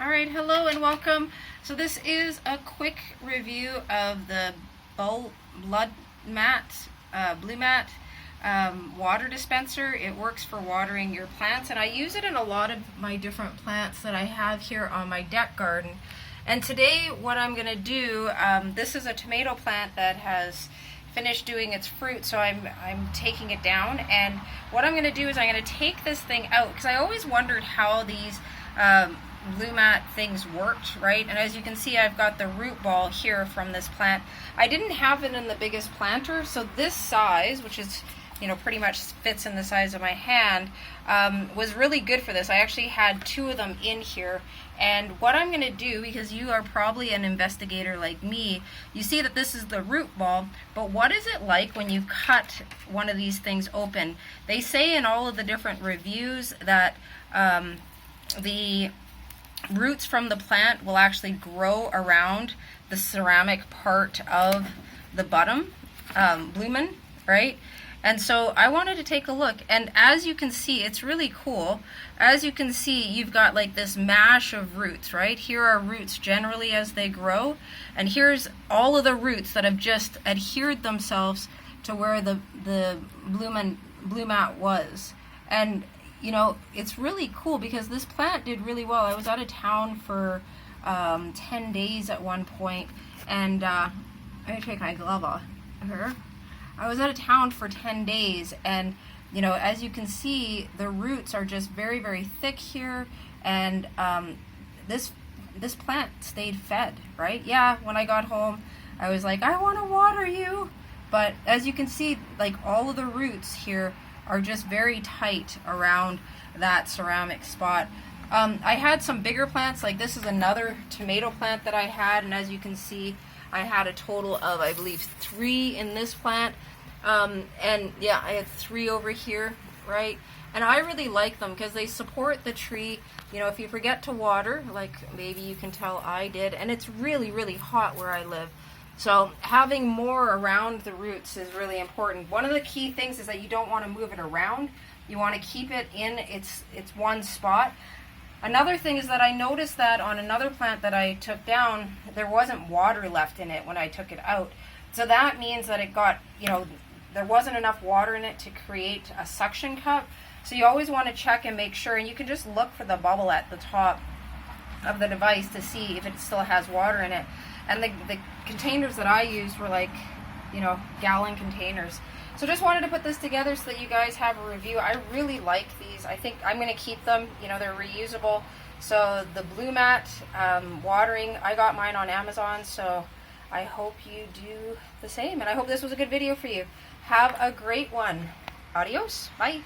Alright, hello and welcome. So this is a quick review of the Blumat water dispenser. It works for watering your plants, and I use it in a lot of my different plants that I have here on my deck garden. And today what I'm going to do, this is a tomato plant that has finished doing its fruit, so I'm taking it down, and what I'm going to do is I'm going to take this thing out, because I always wondered how these Blumat things worked, right? And as you can see, I've got the root ball here from this plant. I didn't have it in the biggest planter, so this size, which is, you know, pretty much fits in the size of my hand, was really good for this. I actually had two of them in here, and what I'm going to do, because you are probably an investigator like me, you see that this is the root ball, but what is it like when you cut one of these things open? They say in all of the different reviews that the roots from the plant will actually grow around the ceramic part of the bottom lumen, right? And so I wanted to take a look, and as you can see, it's really cool. As you can see, you've got like this mash of roots, right? Here are roots generally as they grow, and here's all of the roots that have just adhered themselves to where the Blumat was. And you know, it's really cool because this plant did really well. I was out of town for 10 days at one point, and let me take my glove off here. I was out of town for 10 days, and you know, as you can see, the roots are just very, very thick here, and this plant stayed fed, right? Yeah, when I got home, I was like, I want to water you, but as you can see, like all of the roots here are just very tight around that ceramic spot. I had some bigger plants, like this is another tomato plant that I had, and as you can see, I had a total of, I believe, 3 in this plant, and yeah, I had 3 over here, right? And I really like them because they support the tree. You know, if you forget to water, like maybe you can tell I did, and it's really, really hot where I live. So having more around the roots is really important. One of the key things is that you don't want to move it around. You want to keep it in its one spot. Another thing is that I noticed that on another plant that I took down, there wasn't water left in it when I took it out. So that means that it got, you know, there wasn't enough water in it to create a suction cup. So you always want to check and make sure, and you can just look for the bubble at the top of the device to see if it still has water in it. And the containers that I used were like, you know, gallon containers. So just wanted to put this together so that you guys have a review. I really like these. I think I'm going to keep them. You know, they're reusable. So the Blumat watering, I got mine on Amazon, so I hope you do the same. And I hope this was a good video for you. Have a great one. Adios. Bye.